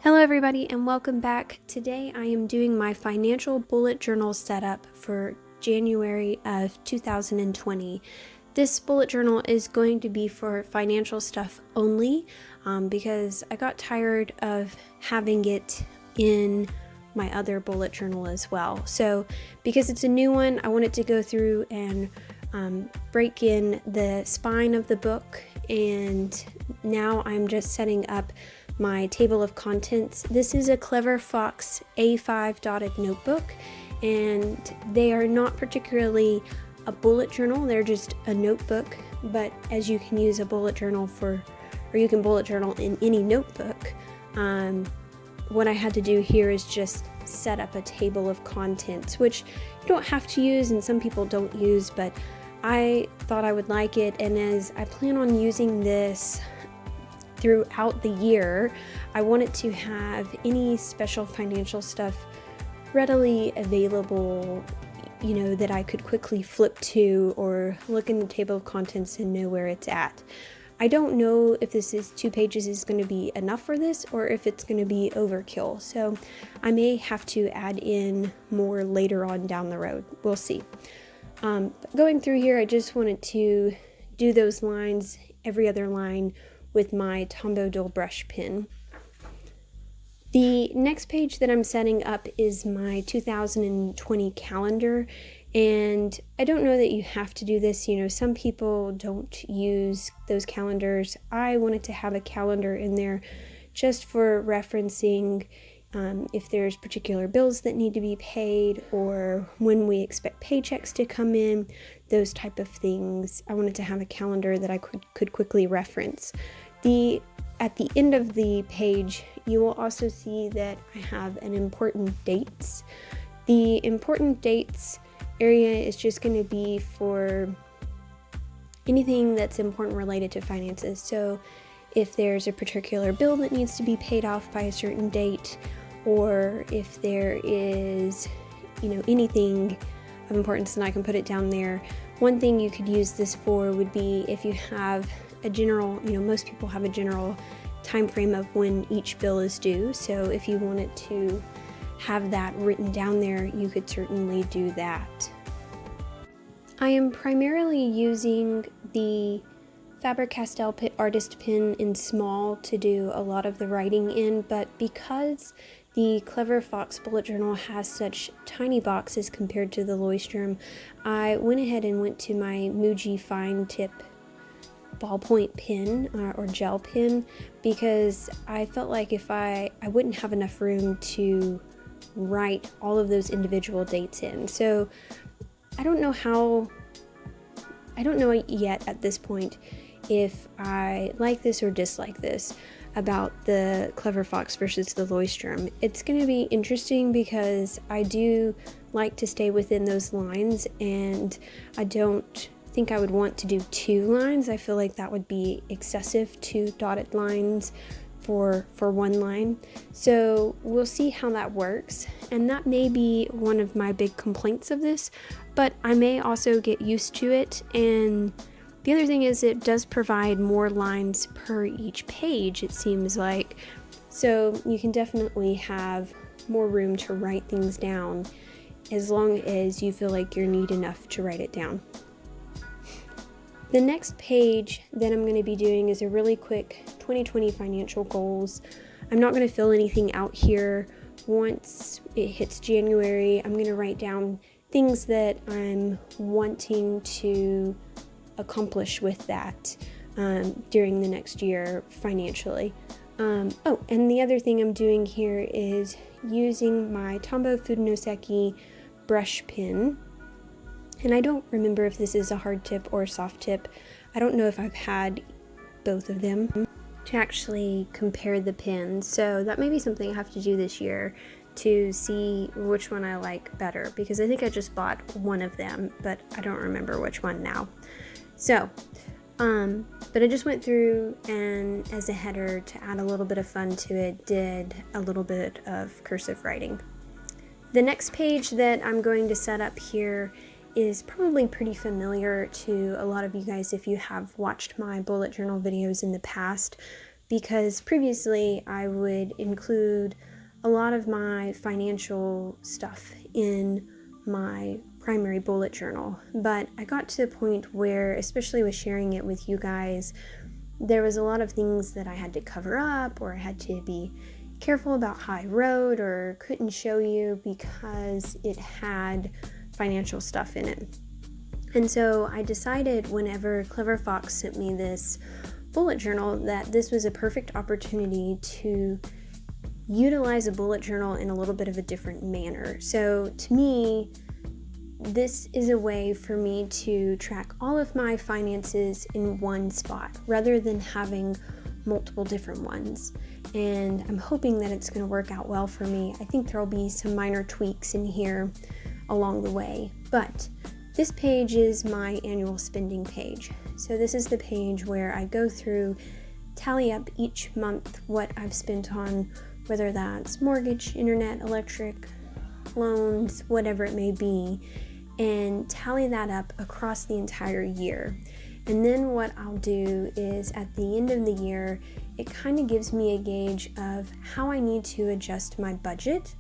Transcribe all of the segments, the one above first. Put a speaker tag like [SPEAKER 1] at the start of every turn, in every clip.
[SPEAKER 1] Hello everybody and welcome back. Today I am doing my financial bullet journal setup for January of 2020. This bullet journal is going to be for financial stuff only because I got tired of having it in my other bullet journal as well. So because it's a new one, I wanted to go through and break in the spine of the book, and now I'm just setting up my table of contents. This is a Clever Fox A5 dotted notebook, and they are not particularly a bullet journal, they're just a notebook, but as you can use a bullet journal or you can bullet journal in any notebook, what I had to do here is just set up a table of contents, which you don't have to use and some people don't use, but I thought I would like it, and as I plan on using this throughout the year, I wanted to have any special financial stuff readily available, that I could quickly flip to or look in the table of contents and know where it's at. I don't know if this is 2 pages is going to be enough for this or if it's going to be overkill, so I may have to add in more later on down the road. We'll see. Going through here, I just wanted to do those lines, every other line, with my Tombow dual brush pen. The next page that I'm setting up is my 2020 calendar, and I don't know that you have to do this. Some people don't use those calendars. I wanted to have a calendar in there just for referencing if there's particular bills that need to be paid or when we expect paychecks to come in, those type of things. I wanted to have a calendar that I could quickly reference. At the end of the page, you will also see that I have an important dates. The important dates area is just going to be for anything that's important related to finances. So if there's a particular bill that needs to be paid off by a certain date, or if there is, anything of importance, then I can put it down there. One thing you could use this for would be if you have a general, most people have a general time frame of when each bill is due. So if you wanted to have that written down there, you could certainly do that. I am primarily using the Faber-Castell Artist Pen in small to do a lot of the writing in, but because the Clever Fox bullet journal has such tiny boxes compared to the Leuchtturm, I went ahead and went to my Muji fine tip ballpoint pen or gel pen, because I felt like if I wouldn't have enough room to write all of those individual dates in. So I don't know yet at this point if I like this or dislike this about the Clever Fox versus the Leuchtturm. It's going to be interesting because I do like to stay within those lines, and I don't think I would want to do 2 lines. I feel like that would be excessive, 2 dotted lines for 1 line. So we'll see how that works, and that may be one of my big complaints of this, but I may also get used to it. And the other thing is it does provide more lines per each page, it seems like, so you can definitely have more room to write things down as long as you feel like you're neat enough to write it down. The next page that I'm going to be doing is a really quick 2020 financial goals. I'm not going to fill anything out here. Once it hits January, I'm going to write down things that I'm wanting to accomplish with that during the next year financially. And the other thing I'm doing here is using my Tombow Fudonoseki brush pen. And I don't remember if this is a hard tip or a soft tip. I don't know if I've had both of them to actually compare the pens. So that may be something I have to do this year to see which one I like better, because I think I just bought one of them, but I don't remember which one now. So, but I just went through and as a header to add a little bit of fun to it, did a little bit of cursive writing. The next page that I'm going to set up here is probably pretty familiar to a lot of you guys if you have watched my bullet journal videos in the past, because previously I would include a lot of my financial stuff in my primary bullet journal, but I got to the point where, especially with sharing it with you guys, there was a lot of things that I had to cover up, or I had to be careful about how I wrote or couldn't show you because it had financial stuff in it. And so I decided whenever Clever Fox sent me this bullet journal that this was a perfect opportunity to utilize a bullet journal in a little bit of a different manner. So to me, this is a way for me to track all of my finances in one spot rather than having multiple different ones. And I'm hoping that it's going to work out well for me. I think there'll be some minor tweaks in here along the way, but this page is my annual spending page. So this is the page where I go through, tally up each month what I've spent on, whether that's mortgage, internet, electric, loans, whatever it may be, and tally that up across the entire year. And then what I'll do is at the end of the year, it kind of gives me a gauge of how I need to adjust my budget.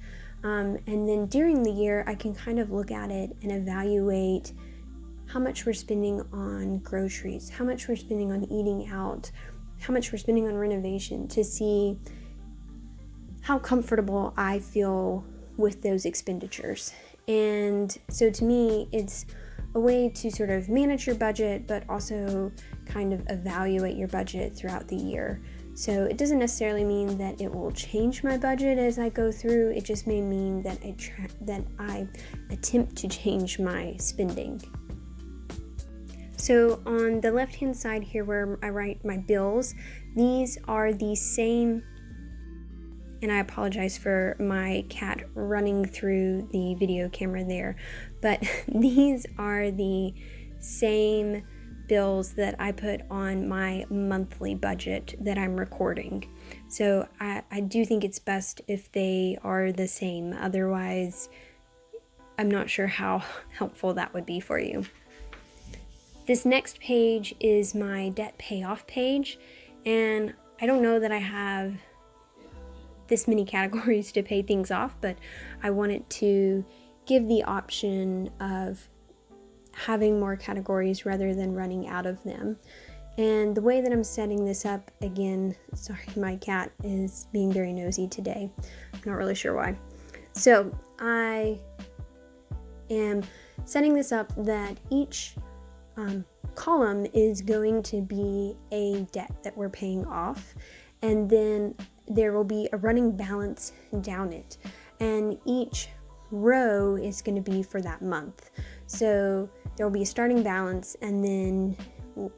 [SPEAKER 1] And then during the year, I can kind of look at it and evaluate how much we're spending on groceries, how much we're spending on eating out, how much we're spending on renovation, to see how comfortable I feel with those expenditures. And so to me, it's a way to sort of manage your budget, but also kind of evaluate your budget throughout the year. So it doesn't necessarily mean that it will change my budget as I go through. It just may mean that I attempt to change my spending. So on the left-hand side here where I write my bills, these are the same, and I apologize for my cat running through the video camera there, but these are the same bills that I put on my monthly budget that I'm recording. So I do think it's best if they are the same. Otherwise, I'm not sure how helpful that would be for you. This next page is my debt payoff page, and I don't know that I have this many categories to pay things off, but I wanted to give the option of having more categories rather than running out of them. And the way that I'm setting this up, again, sorry, my cat is being very nosy today. I'm not really sure why. So I am setting this up that each column is going to be a debt that we're paying off, and then there will be a running balance down it, and each row is going to be for that month. So there will be a starting balance, and then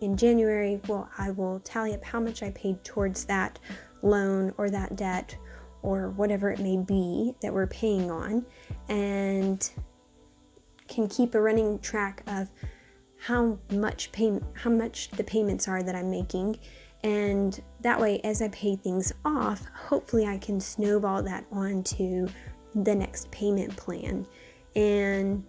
[SPEAKER 1] in January, I will tally up how much I paid towards that loan or that debt or whatever it may be that we're paying on, and can keep a running track of how much the payments are that I'm making. And that way, as I pay things off, hopefully I can snowball that onto the next payment plan. And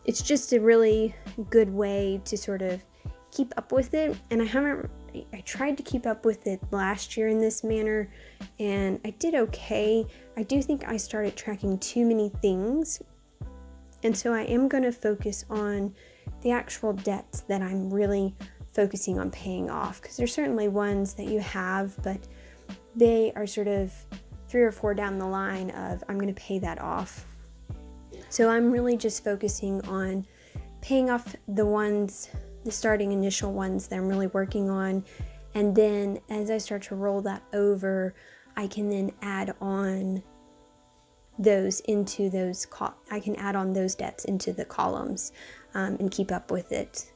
[SPEAKER 1] it's just a really good way to sort of keep up with it. And I tried to keep up with it last year in this manner, and I did okay. I do think I started tracking too many things. And so I am going to focus on the actual debts that I'm really focusing on paying off, because there's certainly ones that you have, but they are sort of 3 or 4 down the line of I'm going to pay that off. So I'm really just focusing on paying off the starting initial ones that I'm really working on, and then as I start to roll that over, I can then add on those debts into the columns and keep up with it.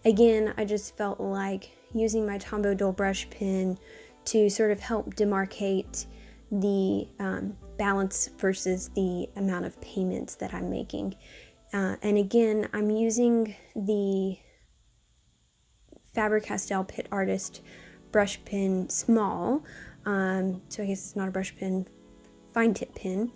[SPEAKER 1] Again, I just felt like using my Tombow dual brush pen to sort of help demarcate the balance versus the amount of payments that I'm making. And again, I'm using the Faber-Castell Pit Artist brush pen small, so I guess it's not a brush pen, fine tip pen.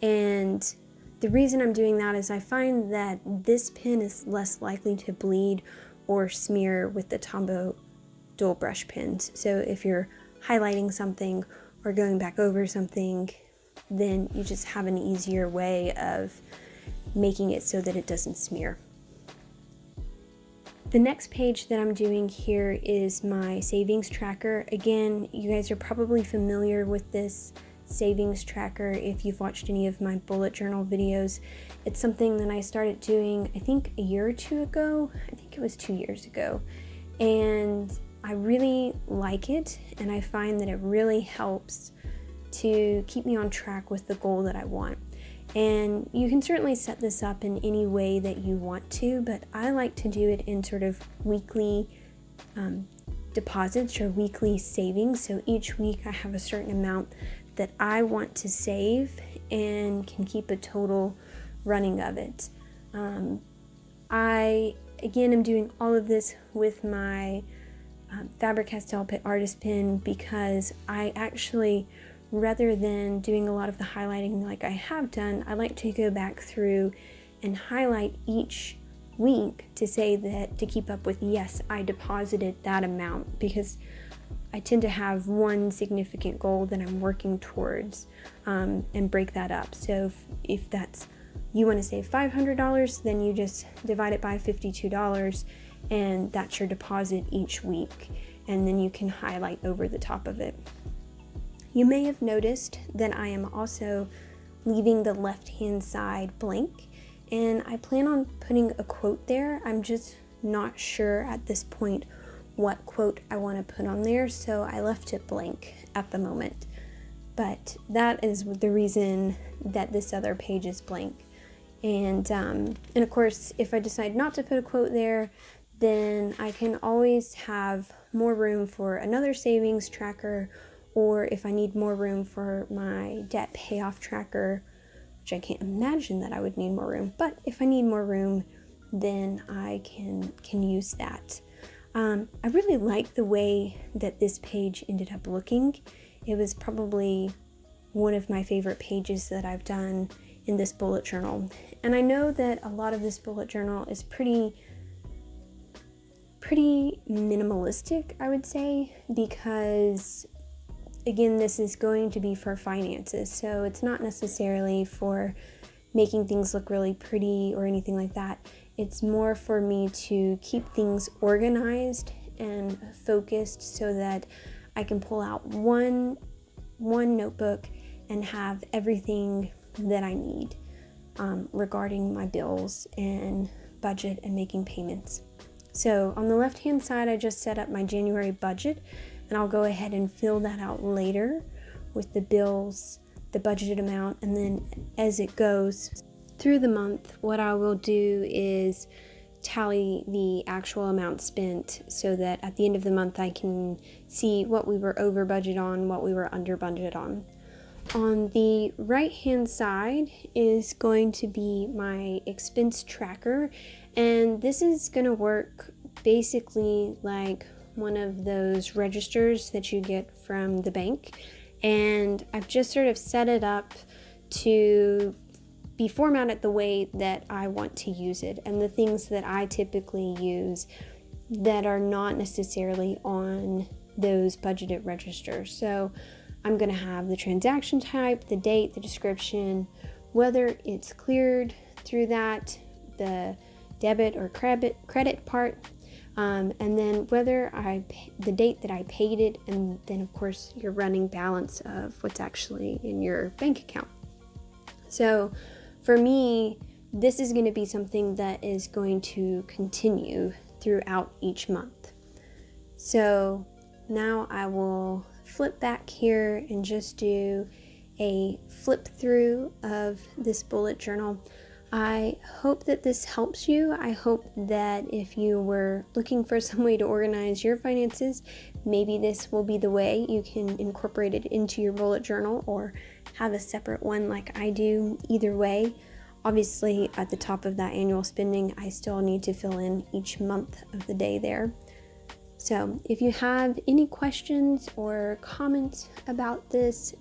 [SPEAKER 1] And the reason I'm doing that is I find that this pen is less likely to bleed or smear with the Tombow dual brush pens. So if you're highlighting something or going back over something, then you just have an easier way of making it so that it doesn't smear. The next page that I'm doing here is my savings tracker. Again, you guys are probably familiar with this savings tracker if you've watched any of my bullet journal videos. It's something that I started doing, I think a year or two ago. I think it was 2 years ago. And I really like it, and I find that it really helps to keep me on track with the goal that I want. And you can certainly set this up in any way that you want to, but I like to do it in sort of weekly deposits or weekly savings. So each week I have a certain amount that I want to save and can keep a total running of it. I, again, am doing all of this with my Faber-Castell Artist Pen because I actually, rather than doing a lot of the highlighting like I have done, I like to go back through and highlight each week to say that, to keep up with, yes, I deposited that amount, because I tend to have one significant goal that I'm working towards and break that up. So if that's, you want to save $500, then you just divide it by $52 and that's your deposit each week, and then you can highlight over the top of it. You may have noticed that I am also leaving the left-hand side blank, and I plan on putting a quote there. I'm just not sure at this point what quote I want to put on there, so I left it blank at the moment. But that is the reason that this other page is blank. And of course, if I decide not to put a quote there, then I can always have more room for another savings tracker, or if I need more room for my debt payoff tracker, which I can't imagine that I would need more room, but if I need more room, then I can use that. I really like the way that this page ended up looking. It was probably one of my favorite pages that I've done in this bullet journal. And I know that a lot of this bullet journal is pretty minimalistic, I would say, because again, this is going to be for finances, so it's not necessarily for making things look really pretty or anything like that. It's more for me to keep things organized and focused so that I can pull out one notebook and have everything that I need regarding my bills and budget and making payments. So on the left hand side, I just set up my January budget, and I'll go ahead and fill that out later with the bills, the budgeted amount, and then as it goes through the month, what I will do is tally the actual amount spent so that at the end of the month I can see what we were over budget on, what we were under budget on. On the right hand side is going to be my expense tracker, and this is going to work basically like one of those registers that you get from the bank, and I've just sort of set it up to be formatted the way that I want to use it, and the things that I typically use that are not necessarily on those budgeted registers. So I'm going to have the transaction type, the date, the description, whether it's cleared through that, the debit or credit part, and then whether the date that I paid it, and then of course your running balance of what's actually in your bank account. So for me, this is going to be something that is going to continue throughout each month. So now I will flip back here and just do a flip through of this bullet journal. I hope that this helps you. I hope that if you were looking for some way to organize your finances, maybe this will be the way. You can incorporate it into your bullet journal or have a separate one like I do. Either way, obviously at the top of that annual spending, I still need to fill in each month of the day there. So if you have any questions or comments about this,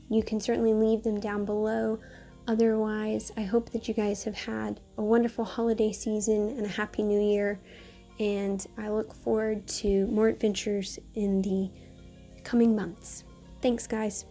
[SPEAKER 1] you can certainly leave them down below. Otherwise, I hope that you guys have had a wonderful holiday season and a happy new year, and I look forward to more adventures in the coming months. Thanks, guys.